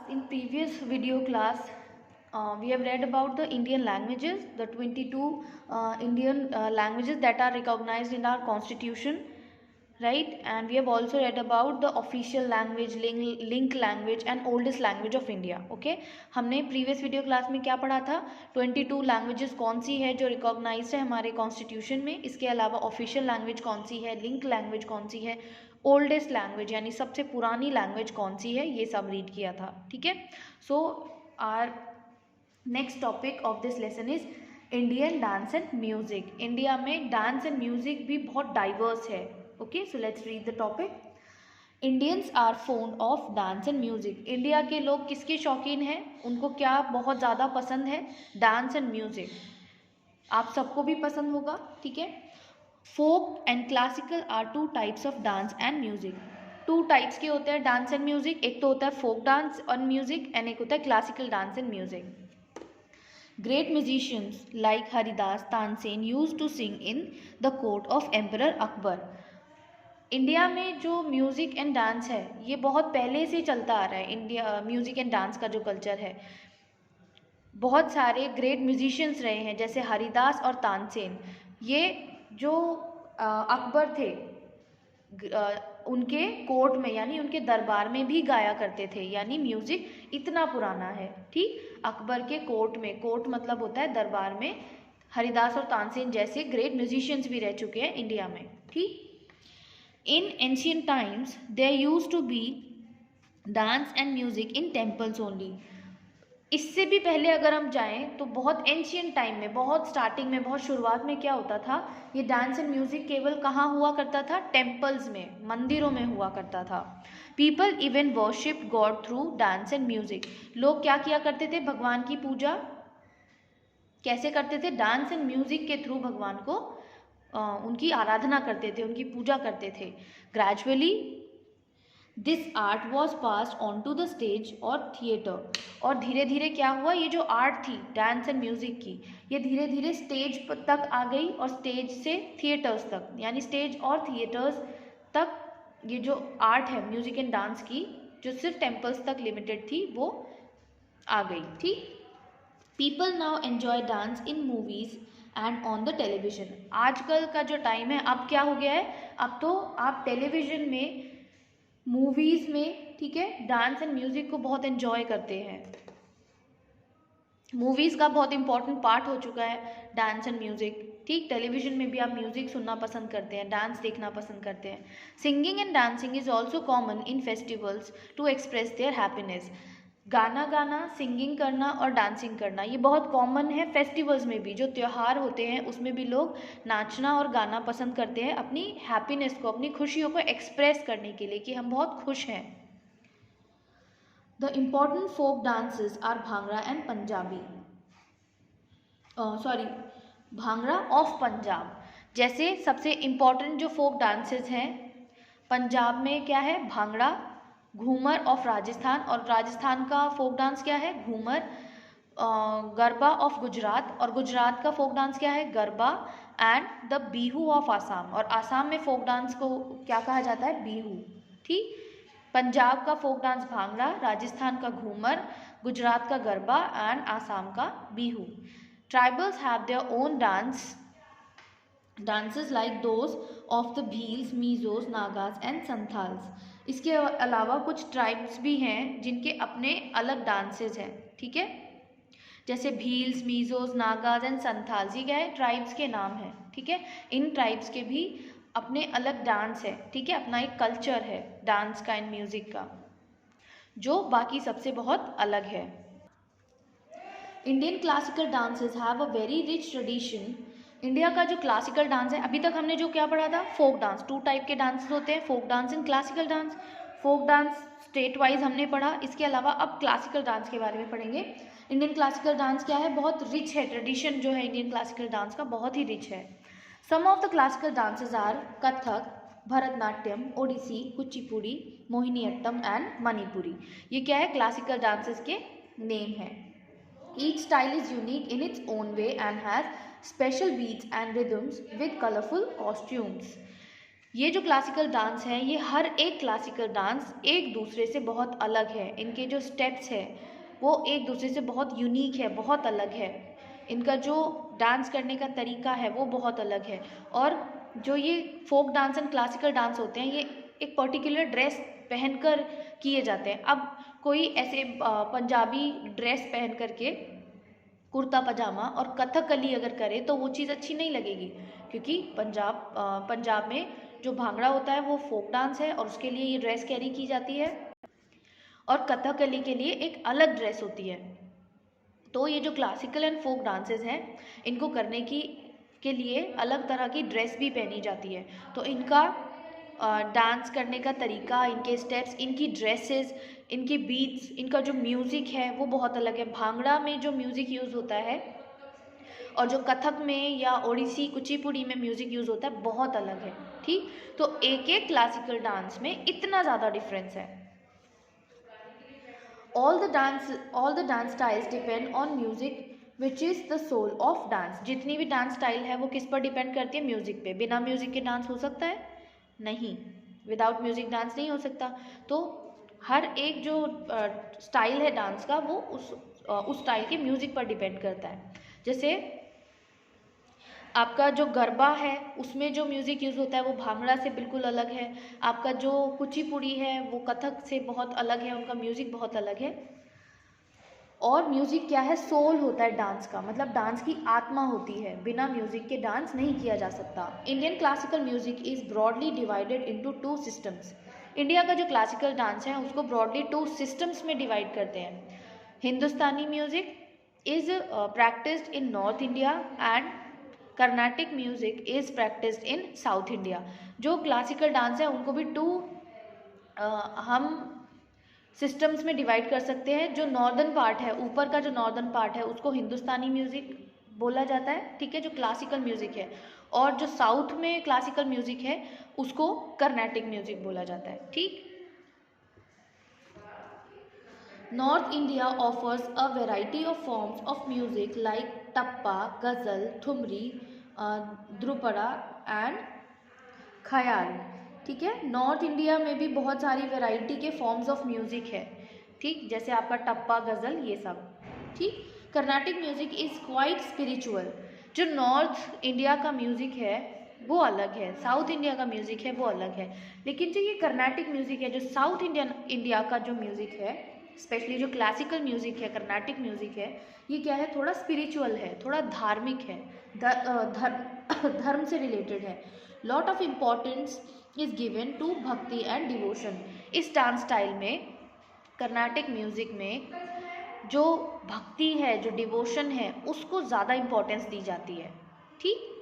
in previous video class, we have read about the Indian languages, the 22 Indian languages that are recognized in our constitution, right? And we have also read about the official language, link language and oldest language of India. Okay, हमने previous video class में क्या पढ़ा था? 22 languages कौन सी है जो recognized है हमारे constitution में, इसके अलावा official language कौन सी है, link language कौन सी है, ओल्डेस्ट लैंग्वेज यानी सबसे पुरानी लैंग्वेज कौन सी है, ये सब रीड किया था. ठीक है. So our next topic of this lesson is Indian dance and music. India में डांस एंड म्यूजिक भी बहुत डाइवर्स है. Okay, so let's read the topic. Indians are fond of dance and music. India के लोग किसके शौकीन हैं, उनको क्या बहुत ज़्यादा पसंद है? Dance and music. आप सबको भी पसंद होगा. ठीक है. Folk and classical are two types of dance and music. Two types के होते हैं डांस एंड म्यूजिक. एक तो होता है folk dance and music and एक होता है classical dance and music. Great musicians like Haridas, Tansen used to sing in the court of emperor Akbar. India में जो म्यूजिक एंड डांस है ये बहुत पहले से चलता आ रहा है. इंडिया म्यूजिक एंड डांस का जो कल्चर है, बहुत सारे ग्रेट म्यूजिशियंस रहे हैं जैसे हरिदास और तानसेन. ये जो अकबर थे उनके कोर्ट में यानी उनके दरबार में भी गाया करते थे. यानी म्यूजिक इतना पुराना है. ठीक, अकबर के कोर्ट में, कोर्ट मतलब होता है दरबार में, हरिदास और तानसेन जैसे ग्रेट म्यूजिशियंस भी रह चुके हैं इंडिया में. ठीक. In ancient times there used to be dance and music in temples only. इससे भी पहले अगर हम जाएं तो बहुत एंशियंट टाइम में, बहुत स्टार्टिंग में, बहुत शुरुआत में क्या होता था, ये डांस एंड म्यूजिक केवल कहाँ हुआ करता था? टेम्पल्स में, मंदिरों में हुआ करता था. People even worship God through dance and music. लोग क्या किया करते थे? भगवान की पूजा कैसे करते थे? डांस एंड म्यूजिक के थ्रू भगवान को उनकी आराधना करते थे, उनकी पूजा करते थे. Gradually this art was passed on to the stage और थिएटर. और धीरे धीरे क्या हुआ, ये जो आर्ट थी डांस एंड म्यूजिक की, ये धीरे धीरे स्टेज तक आ गई और स्टेज से थिएटर्स तक, यानी स्टेज और थिएटर्स तक ये जो आर्ट है म्यूजिक एंड डांस की, जो सिर्फ टेम्पल्स तक लिमिटेड थी, वो आ गई. ठीक. People now enjoy dance in movies and on the television. आजकल का जो टाइम है, अब क्या हो गया है, अब तो आप टेलीविजन में, मूवीज़ में, ठीक है, डांस एंड म्यूज़िक को बहुत एंजॉय करते हैं. मूवीज़ का बहुत इंपॉर्टेंट पार्ट हो चुका है डांस एंड म्यूज़िक. ठीक. टेलीविजन में भी आप म्यूज़िक सुनना पसंद करते हैं, डांस देखना पसंद करते हैं. Singing and dancing is also common in festivals to express their happiness. गाना गाना, सिंगिंग करना और डांसिंग करना ये बहुत कॉमन है फेस्टिवल्स में भी. जो त्यौहार होते हैं उसमें भी लोग नाचना और गाना पसंद करते हैं अपनी हैप्पीनेस को, अपनी खुशियों को एक्सप्रेस करने के लिए कि हम बहुत खुश हैं. The important folk dances are bhangra and Punjabi, bhangra of Punjab. जैसे सबसे इम्पॉर्टेंट जो फोक डांसेस हैं पंजाब में क्या है? भांगड़ा. घूमर ऑफ राजस्थान, और राजस्थान का फोक डांस क्या है? घूमर. गरबा ऑफ गुजरात, और गुजरात का फोक डांस क्या है? Garba. And the Bihu of Assam, और आसाम में फोक डांस को क्या कहा जाता है? बिहू. ठीक. पंजाब का फोक डांस भांगड़ा, राजस्थान का घूमर, गुजरात का गरबा एंड आसाम का Bihu. Tribals have their own dances like those of the Bhils, Mizos, Nagas and Santals. इसके अलावा कुछ ट्राइब्स भी हैं जिनके अपने अलग डांसेस हैं. ठीक है. जैसे भील्स, मीजोज, नागाज एंड संथाल्स, ये क्या है? ट्राइब्स के नाम हैं. ठीक है. इन ट्राइब्स के भी अपने अलग डांस है. ठीक है. अपना एक कल्चर है डांस का एंड म्यूजिक का, जो बाकी सबसे बहुत अलग है. Indian classical dances have a very rich tradition. India का जो क्लासिकल डांस है, अभी तक हमने जो क्या पढ़ा था? Folk dance. टू टाइप के डांसेस होते हैं, folk dance and classical dance. Folk dance state wise हमने पढ़ा. इसके अलावा अब क्लासिकल डांस के बारे में पढ़ेंगे. इंडियन क्लासिकल डांस क्या है? बहुत रिच है. ट्रेडिशन जो है इंडियन क्लासिकल डांस का बहुत ही रिच है. Some of the classical dances are Kathak, Bharatanatyam, Odissi, Kuchipudi, Mohiniattam and Manipuri. ये क्या है? क्लासिकल डांसेस के नेम है. Each style is unique in its own way and has special beats and rhythms with colorful costumes. ये जो क्लासिकल डांस है, ये हर एक क्लासिकल डांस एक दूसरे से बहुत अलग है। इनके जो स्टेप्स है वो एक दूसरे से बहुत यूनिक है, बहुत अलग है। इनका जो डांस करने का तरीका है वो बहुत अलग है। और जो ये folk dance and classical dance होते हैं, ये एक पर्टिकुलर ड्रेस पहनकर किए जाते हैं। अब कोई ऐसे पंजाबी ड्रेस पहन करके कुर्ता पजामा और कथकली अगर करे तो वो चीज़ अच्छी नहीं लगेगी, क्योंकि पंजाब में जो भांगड़ा होता है वो फोक डांस है और उसके लिए ये ड्रेस कैरी की जाती है, और कथकली के लिए एक अलग ड्रेस होती है। तो ये जो क्लासिकल एंड फोक डांसेस हैं, इनको करने के लिए अलग तरह की ड्रेस भी पहनी जाती है। तो इनका डांस करने का तरीका, इनके स्टेप्स, इनकी ड्रेसेस, इनकी बीट्स, इनका जो म्यूज़िक है वो बहुत अलग है। भांगड़ा में जो म्यूज़िक यूज़ होता है और जो कथक में या ओडिसी कुचिपुड़ी में म्यूज़िक यूज़ होता है बहुत अलग है। ठीक, तो एक एक क्लासिकल डांस में इतना ज़्यादा डिफरेंस है। all the dance styles depend on music which is the soul of dance। जितनी भी डांस स्टाइल है वो किस पर डिपेंड करती है? म्यूजिक पे। बिना म्यूजिक के डांस हो सकता है? नहीं, विदाउट म्यूजिक डांस नहीं हो सकता। तो हर एक जो स्टाइल है डांस का वो उस स्टाइल के म्यूजिक पर डिपेंड करता है। जैसे आपका जो गरबा है उसमें जो म्यूज़िक यूज़ होता है वो भांगड़ा से बिल्कुल अलग है। आपका जो कुचिपुड़ी है वो कथक से बहुत अलग है, उनका म्यूज़िक बहुत अलग है। और म्यूज़िक क्या है? सोल होता है डांस का, मतलब डांस की आत्मा होती है। बिना म्यूज़िक के डांस नहीं किया जा सकता। Indian classical music is broadly divided into 2 systems. India का जो क्लासिकल डांस है उसको ब्रॉडली 2 सिस्टम्स में डिवाइड करते हैं। Hindustani music is practised in north India and Carnatic music is practised in south India. जो क्लासिकल डांस है उनको भी 2 हम सिस्टम्स में डिवाइड कर सकते हैं। जो नॉर्दर्न पार्ट है, ऊपर का जो नॉर्दर्न पार्ट है उसको हिंदुस्तानी म्यूज़िक बोला जाता है, ठीक है, जो क्लासिकल म्यूज़िक है। और जो साउथ में क्लासिकल म्यूज़िक है उसको कर्नाटिक म्यूज़िक बोला जाता है। ठीक, North India offers a variety of forms of music like tappa, ghazal, thumri, dhrupad and khayal. ठीक है, नॉर्थ इंडिया में भी बहुत सारी वैरायटी के फॉर्म्स ऑफ म्यूज़िक है। ठीक, जैसे आपका टप्पा, गज़ल, ये सब। ठीक, Carnatic music is quite spiritual. जो नॉर्थ इंडिया का म्यूज़िक है वो अलग है, साउथ इंडिया का म्यूज़िक है वो अलग है। लेकिन जो ये कर्नाटिक म्यूज़िक है, जो साउथ इंडिया का जो म्यूज़िक है, स्पेशली जो क्लासिकल म्यूज़िक है, कर्नाटिक म्यूज़िक है, ये क्या है? थोड़ा स्पिरिचुअल है, थोड़ा धार्मिक है, धर्म से रिलेटेड है। Lot of importance is given to bhakti and devotion. इस डांस स्टाइल में, कर्नाटिक म्यूज़िक में, जो भक्ति है, जो डिवोशन है, उसको ज़्यादा इम्पोर्टेंस दी जाती है। ठीक,